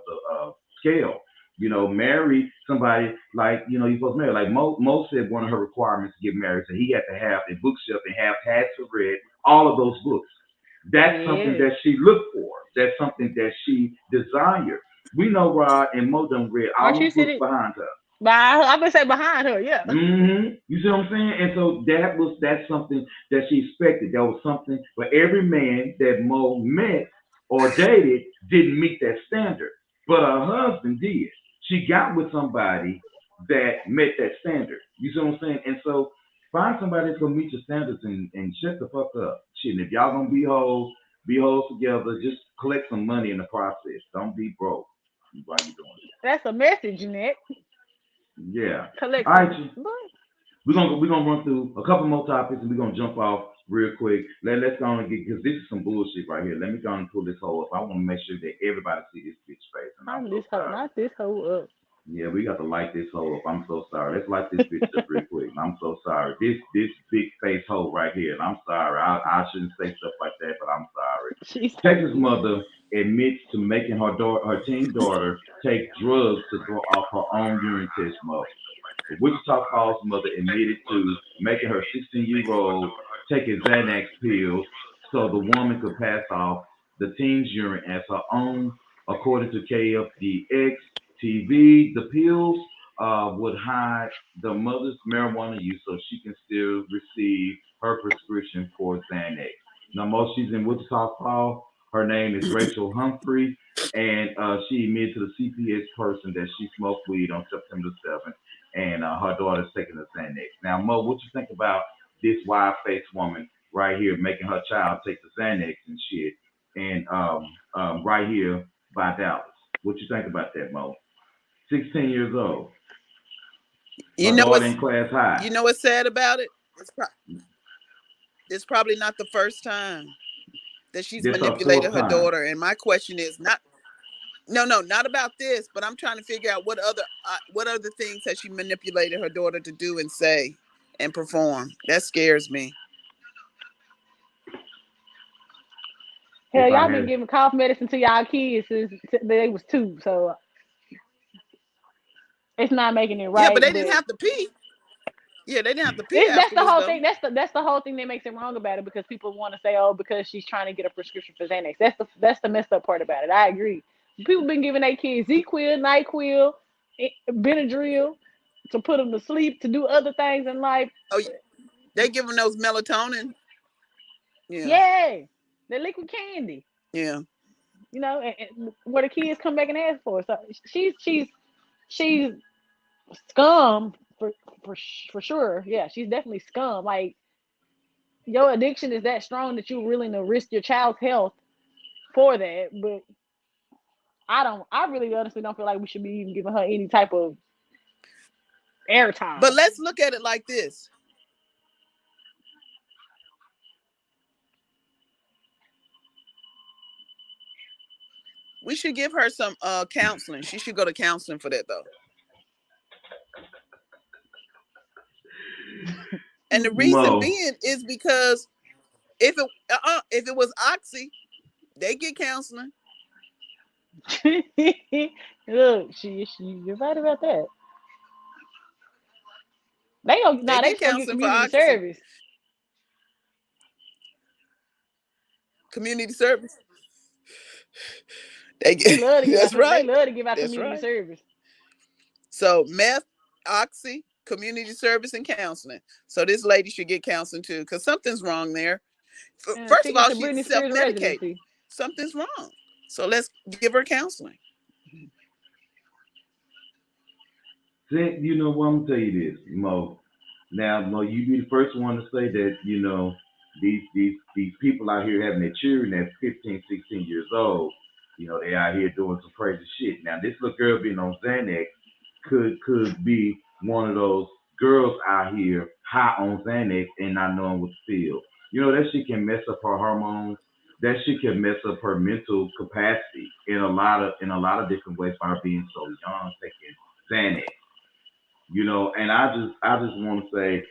the scale. Marry somebody like, you're supposed to marry. Like Mo said one of her requirements to get married, so he had to have a bookshelf and have had to read all of those books. That's something Yeah. that she looked for. That's something that she desired. We know Rod and Mo done read all Aren't you those books sitting? behind her. But I'm gonna say behind her, yeah. You see what I'm saying? And so that's something that she expected. That was something, but every man that Mo met or dated didn't meet that standard. But her husband did. She got with somebody that met that standard. You see what I'm saying? And so find somebody that's gonna meet your standards and shut the fuck up. Shit, and if y'all gonna be hoes together, just collect some money in the process. Don't be broke while you're doing That's a message, Nick. it. Yeah. Collect All right, some. we're gonna run through a couple more topics and we're gonna jump off real quick. Let's go on and get because this is some bullshit right here. Let me go on and pull this whole up. I want to make sure that everybody see this bitch face, and I'm I'm so this hoe, sorry. not this hoe up. Yeah, we got to light this hoe up. I'm so sorry. Let's light this bitch up real quick. I'm so sorry. This big face hoe right here, and I'm sorry. I shouldn't say stuff like that, but I'm sorry. She's so Texas mother admits to making her teen daughter take drugs to throw off her own urine test mug. The Wichita Falls mother admitted to making her 16-year-old take a Xanax pill so the woman could pass off the teen's urine as her own. According to KFDX TV, the pills would hide the mother's marijuana use so she can still receive her prescription for Xanax. Now, most she's in Wichita Falls. Her name is Rachel Humphrey, and she admitted to the CPS person that she smoked weed on September 7th and her daughter's taking the Xanax. Now, Mo, what you think about this wide faced woman right here making her child take the Xanax and shit, and right here by Dallas? What you think about that, Mo? 16 years old, You her know daughter what's in class high. you know what's sad about it? It's probably not the first time that she's This her manipulated fourth her time. daughter. And my question is not no, not about this, but I'm trying to figure out what other things has she manipulated her daughter to do and say and perform. That scares me. hell. If I Y'all been had giving cough medicine to y'all kids since they was 2, so it's not making it Yeah, but right. they didn't But have to pee. Yeah, they didn't have to pee that's the afterwards whole though. thing. That's the whole thing that makes it wrong about it because people want to say, oh, because she's trying to get a prescription for Xanax. That's the messed up part about it. I agree. People been giving their kids Z-Quil, NyQuil, Benadryl to put them to sleep, to do other things in life. Oh, they give them those melatonin. Yeah, Yeah, the liquid candy. yeah. And where the kids come back and ask for it. So she's scum for sure. Yeah, she's definitely scum. Like your addiction is that strong that you're willing to risk your child's health for that. But I really honestly don't feel like we should be even giving her any type of But airtime. let's look at it like this. We should give her some counseling. She should go to counseling for that though. And the reason Mo, being is because if it was Oxy, they get counseling. Look, you're right about that. They They get just gonna get counseling for community Oxy. service. Community service. They get that's They right. love to give out That's community right. service. So meth, Oxy, community service, and counseling. So this lady should get counseling too, because something's wrong there. And a First of ticket all, to she's Britney Spears self-medicating. residency. Something's wrong. So let's give her counseling. you know what? I'm gonna tell you this, Mo. Now, Mo, you be the first one to say that these people out here having their children at 15, 16 years old. They out here doing some crazy shit. Now, this little girl being on Xanax could be one of those girls out here high on Xanax and not knowing what to feel. That shit can mess up her hormones. That shit can mess up her mental capacity in a lot of different ways by her being so young, taking Xanax. And I just want to say,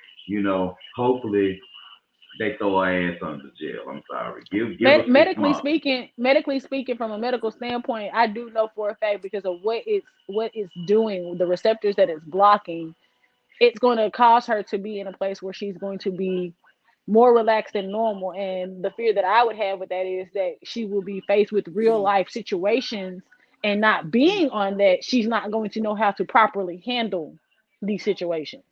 hopefully they throw her ass under jail. I'm sorry. Give her 6 months. Medically speaking, from a medical standpoint, I do know for a fact because of what it's doing, the receptors that it's blocking, it's going to cause her to be in a place where she's going to be more relaxed than normal. And the fear that I would have with that is that she will be faced with real life situations, and not being on that, she's not going to know how to properly handle these situations.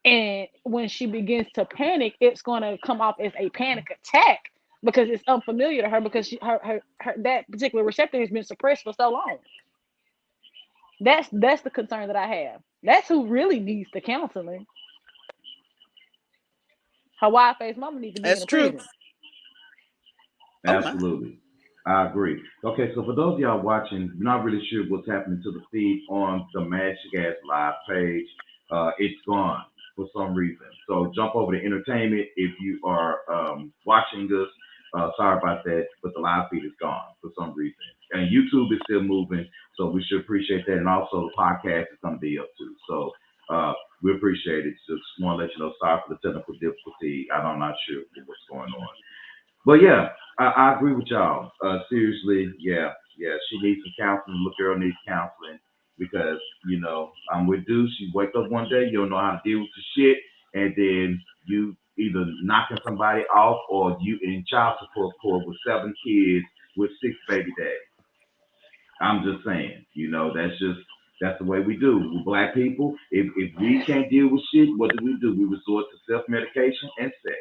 And when she begins to panic, it's going to come off as a panic attack because it's unfamiliar to her, because her that particular receptor has been suppressed for so long. That's the concern that I have. That's who really needs the counseling. Her wide faced mama needs to be in That's a true. prison. Oh my. Absolutely. I agree. Okay, so for those of y'all watching, not really sure what's happening to the feed on the Magic Gas Live page. It's gone for some reason. So jump over to entertainment if you are watching this. Sorry about that, but the live feed is gone for some reason. And YouTube is still moving, so we should appreciate that. And also the podcast is going to be up too. So we appreciate it. Just want to let you know, sorry for the technical difficulty. I'm not sure what's going on. But yeah, I agree with y'all. Seriously, yeah, yeah, she needs some counseling. Little girl needs counseling because I'm with Deuce. You wake up one day, you don't know how to deal with your shit, and then you either knocking somebody off or you in child support court with 7 kids with 6 baby daddies. I'm just saying, that's the way we do. We black people. If we can't deal with shit, what do? We resort to self medication and sex.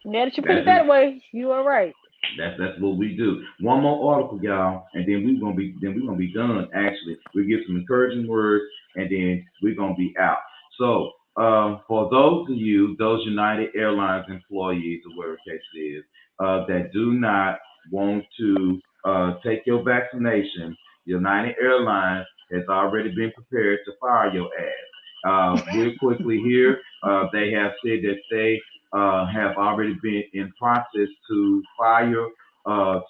Now that you put it That's just that way, you are right. That's what we do. One more article, y'all, and then we're gonna be done. Actually, we get some encouraging words, and then we're gonna be out. So, for those of you, those United Airlines employees, or whatever the case it is, that do not want to take your vaccination, United Airlines has already been prepared to fire your ass. Real quickly here, they have said that they have already been in process to fire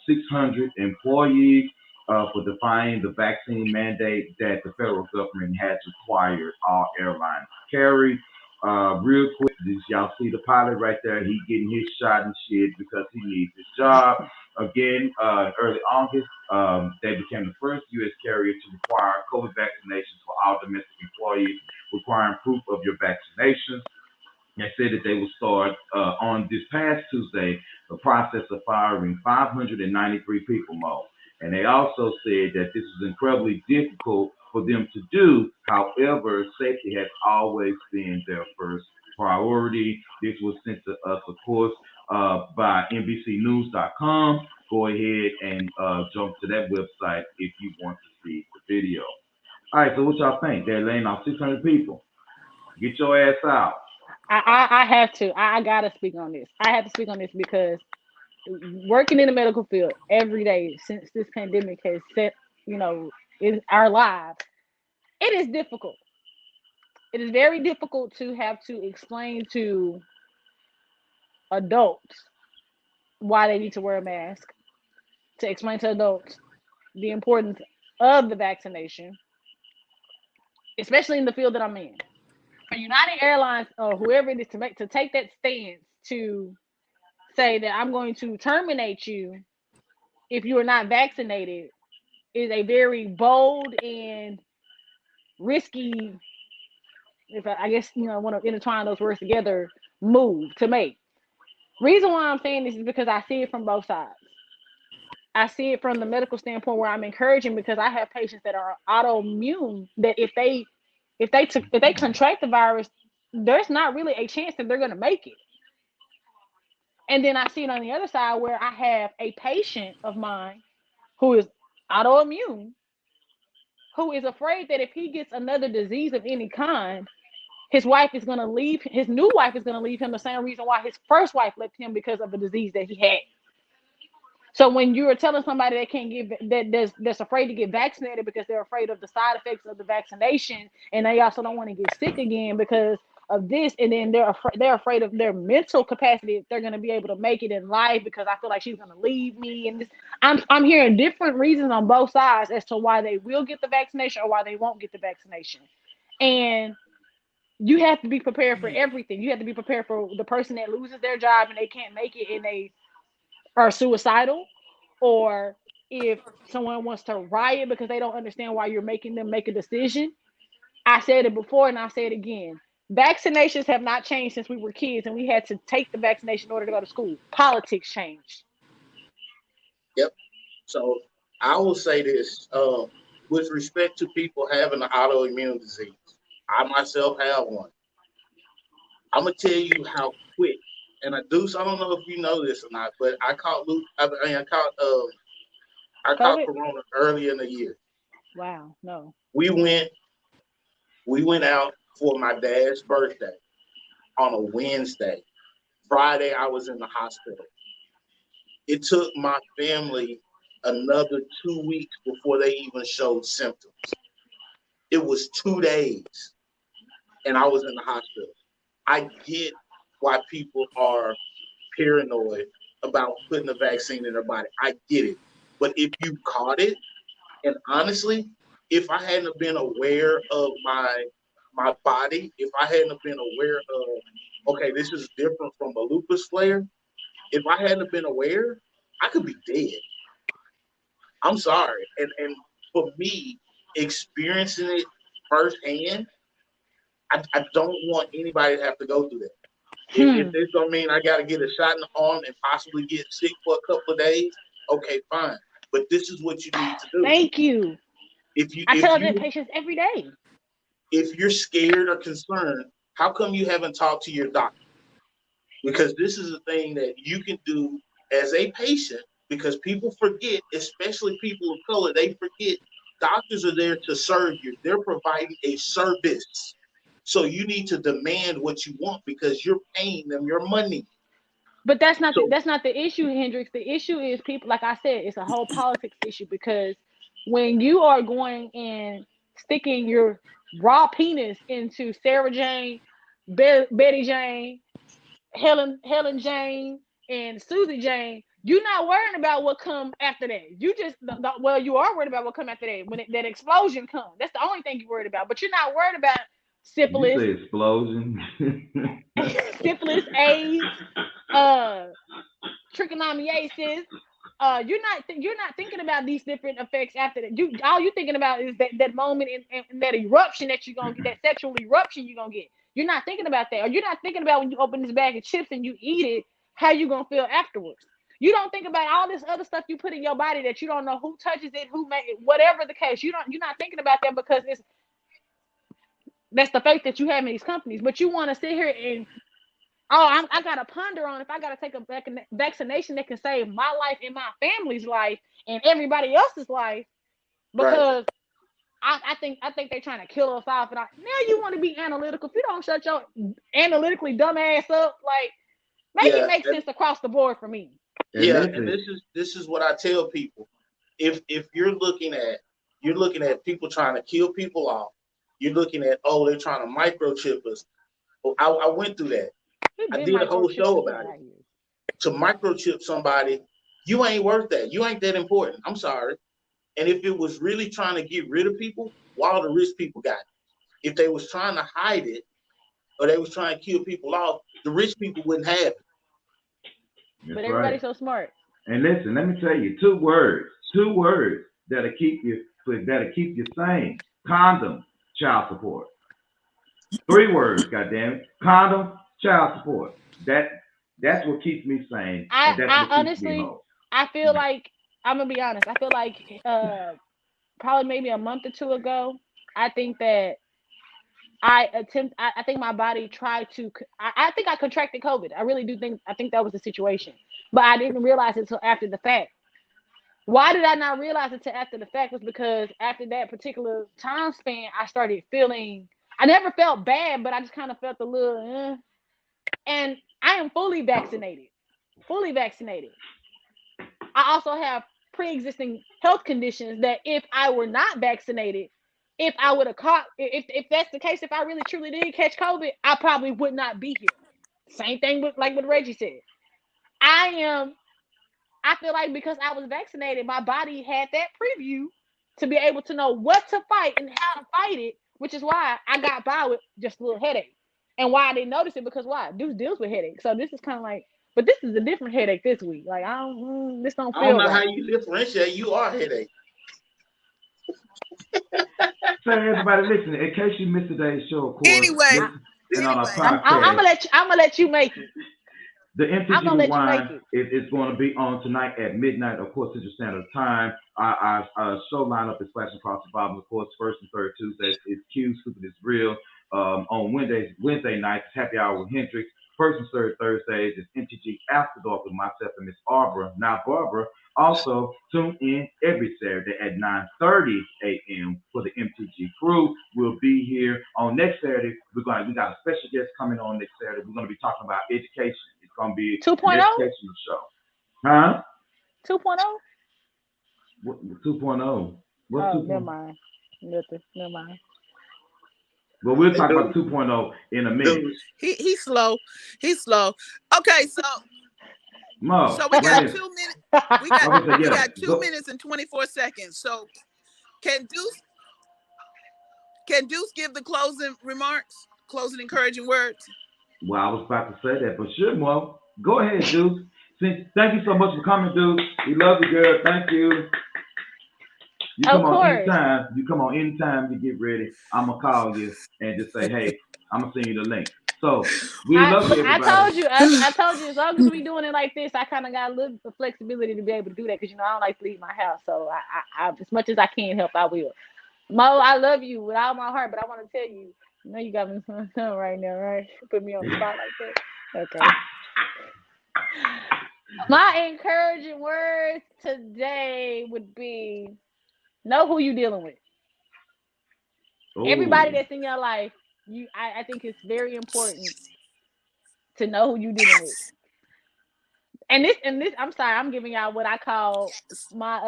600 employees for defying the vaccine mandate that the federal government has required all airlines to carry. Real quick, y'all see the pilot right there? He getting his shot and shit because he needs his job. Again, early August, they became the first U.S. carrier to require COVID vaccinations for all domestic employees, requiring proof of your vaccinations. They said that they will start on this past Tuesday the process of firing 593 people more. And they also said that this is incredibly difficult for them to do. However, safety has always been their first priority. This was sent to us, of course, by NBCNews.com. Go ahead and jump to that website if you want to see the video. All right, so what y'all think? They're laying off 600 people. Get your ass out. I have to. I gotta speak on this. I have to speak on this because working in the medical field every day since this pandemic has set, you know, in our lives, it is difficult. It is very difficult to have to explain to adults why they need to wear a mask, to explain to adults the importance of the vaccination, especially in the field that I'm in. For United Airlines or whoever it is to take that stance to say that I'm going to terminate you if you are not vaccinated is a very bold and risky, if I guess want to intertwine those words together, move to make. Reason why I'm saying this is because I see it from both sides. I see it from the medical standpoint where I'm encouraging because I have patients that are autoimmune that if they contract the virus, there's not really a chance that they're going to make it. And then I see it on the other side where I have a patient of mine who is autoimmune, who is afraid that if he gets another disease of any kind, his new wife is going to leave him the same reason why his first wife left him, because of a disease that he had. So when you are telling somebody they can't get that's afraid to get vaccinated because they're afraid of the side effects of the vaccination, and they also don't want to get sick again because of this, and then they're afraid of their mental capacity, if they're going to be able to make it in life, because I feel like she's going to leave me, and this, I'm hearing different reasons on both sides as to why they will get the vaccination or why they won't get the vaccination. And you have to be prepared for everything. You have to be prepared for the person that loses their job and they can't make it and they are suicidal, or if someone wants to riot because they don't understand why you're making them make a decision. I said it before and I'll say it again. Vaccinations have not changed since we were kids and we had to take the vaccination in order to go to school. Politics changed. Yep. So I will say this, with respect to people having an autoimmune disease, I myself have one. I'm gonna tell you how quick. And Deuce, I don't know if you know this or not, but I caught I caught COVID? Corona early in the year. Wow, no. We went out for my dad's birthday on a Wednesday. Friday, I was in the hospital. It took my family another 2 weeks before they even showed symptoms. It was 2 days, and I was in the hospital. I get why people are paranoid about putting a vaccine in their body. I get it. But if you caught it, and honestly, if I hadn't have been aware of my body, if I hadn't have been aware of, okay, this is different from a lupus flare, if I hadn't have been aware, I could be dead. I'm sorry. And for me, experiencing it firsthand, I don't want anybody to have to go through that. If this don't mean I got to get a shot in the arm and possibly get sick for a couple of days, okay, fine. But this is what you need to do. Thank you. I tell that patients every day. If you're scared or concerned, how come you haven't talked to your doctor? Because this is a thing that you can do as a patient, because people forget, especially people of color, they forget doctors are there to serve you. They're providing a service. So you need to demand what you want because you're paying them your money. But that's not the issue, Hendrix. The issue is people, like I said, it's a whole politics issue, because when you are going and sticking your raw penis into Sarah Jane, Betty Jane, Helen Jane, and Susie Jane, you're not worrying about what come after that. You just, well, you are worried about what come after that when that explosion comes. That's the only thing you're worried about. But you're not worried about syphilis. You say explosion. Syphilis, AIDS, trichomoniasis. You're not thinking about these different effects after that. All you're thinking about is that moment in that eruption that you're gonna get, that sexual eruption you're gonna get. You're not thinking about that, or you're not thinking about when you open this bag of chips and you eat it, how you gonna feel afterwards. You don't think about all this other stuff you put in your body that you don't know who touches it, who made it, whatever the case. You're not thinking about that because that's the faith that you have in these companies. But you want to sit here and I got to ponder on if I got to take a vaccination that can save my life and my family's life and everybody else's life, because I think they're trying to kill us off. And now you want to be analytical. If you don't shut your analytically dumb ass up, like, make it make sense across the board for me. Yeah, and this is what I tell people. If you're looking at people trying to kill people off, you're looking at, oh, they're trying to microchip us. Well, I went through that. I did a whole show about it. To microchip somebody, you ain't worth that. You ain't that important. I'm sorry. And if it was really trying to get rid of people, why all the rich people got it? If they was trying to hide it, or they was trying to kill people off, the rich people wouldn't have it. But everybody's so smart. And listen, let me tell you two words that'll keep you sane: condom, child support. 3 words, goddammit. Condom, child support. That's what keeps me sane. I honestly, I feel like, I'm gonna be honest. I feel like probably maybe a month or 2 ago, I think that I think my body tried to. I think I contracted COVID. I really do think. I think that was the situation, but I didn't realize it until after the fact. Why did I not realize it until after the fact? Was because after that particular time span, I started feeling. I never felt bad, but I just kind of felt a little. And I am fully vaccinated. Fully vaccinated. I also have pre-existing health conditions that if I were not vaccinated, if I would have caught, if that's the case, if I really truly did catch COVID, I probably would not be here. Same thing with what Reggie said. I feel like because I was vaccinated, my body had that preview to be able to know what to fight and how to fight it, which is why I got by with just a little headache. And why I didn't notice it, because why? Deuce deals with headaches. So this is kind of like, but this is a different headache this week. Like, this don't feel I don't know right. how you differentiate. You are a headache. So everybody listen, in case you missed today's show, of course. Anyway, and on our Anyway. podcast. I'm gonna let you make it. The I'm MTG gonna let you ReWind make is going to be on tonight at midnight, of course, Central Standard Time. Our show lineup is flashing across the bottom. Of course, first and third Tuesdays is Q, Stupid is Real. On Wednesday nights, Happy Hour with Hendrix. First and third Thursdays is MTG After Dark with myself and Miss Barbara. Now, Barbara, also tune in every Saturday at 9:30 a.m. for the MTG crew. We'll be here on next Saturday. We got a special guest coming on next Saturday. We're going to be talking about education. It's going to be 2.0? an educational show. Huh? 2.0? What, 2.0? What's 2.0? Never mind. Nothing. Never mind. Well, we'll talk about 2.0 in a minute. He's slow. He's slow. Okay, so Mo, we got 2 minutes. We got 2 minutes and 24 seconds. So can Deuce give the closing remarks, closing encouraging words? Well, I was about to say that, but sure, Mo. Go ahead, Deuce. Thank you so much for coming, Deuce. We love you, girl. Thank you. You come on anytime. You come on anytime you get ready. I'm going to call you and just say, hey, I'm going to send you the link. So, we love you, everybody. I told you, as long as we doing it like this, I kind of got a little flexibility to be able to do that because, I don't like to leave my house. So, I as much as I can help, I will. Mo, I love you with all my heart, but I want to tell you, you got me right now, right? Put me on the spot like that. Okay. My encouraging words today would be, know who you're dealing with. Ooh. Everybody that's in your life, I think it's very important to know who you're dealing with. And this, I'm sorry, I'm giving y'all what I call my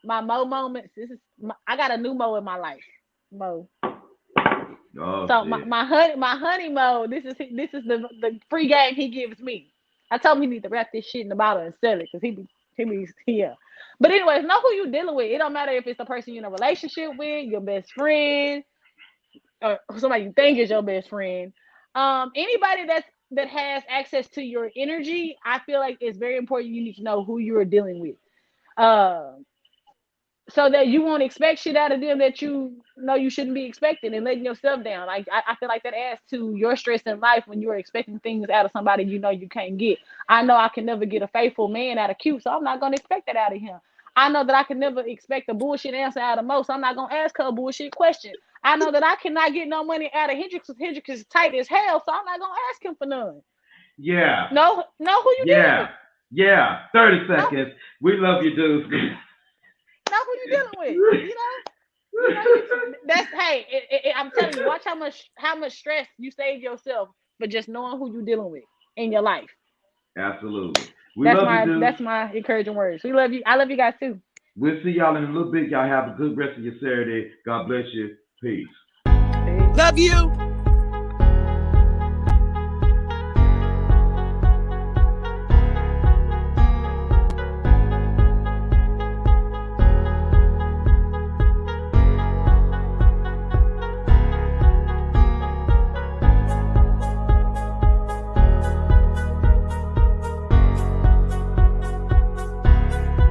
Mo moments. I got a new Mo in my life, Mo. Oh, so my honey Mo, this is the free game he gives me. I told him he needs to wrap this shit in the bottle and sell it because he be yeah. But anyways, know who you're dealing with. It don't matter if it's the person you're in a relationship with, your best friend, or somebody you think is your best friend. Anybody that has access to your energy, I feel like it's very important. You need to know who you are dealing with, so that you won't expect shit out of them that you know you shouldn't be expecting and letting yourself down. Like I feel like that adds to your stress in life when you're expecting things out of somebody you know you can't get. I know I can never get a faithful man out of Q, so I'm not gonna expect that out of him. I know that I can never expect a bullshit answer out of Mo, so I'm not gonna ask her a bullshit question. I know that I cannot get no money out of Hendrix because Hendrix is tight as hell, so I'm not gonna ask him for none. Yeah. Know who you dealing with. Yeah. 30 seconds. No. We love you, dudes. Know who you dealing with. That's I'm telling you, watch how much stress you save yourself for just knowing who you're dealing with in your life. Absolutely. That's my encouraging words. We love you. I love you guys too. We'll see y'all in a little bit. Y'all have a good rest of your Saturday. God bless you. Peace. Love you.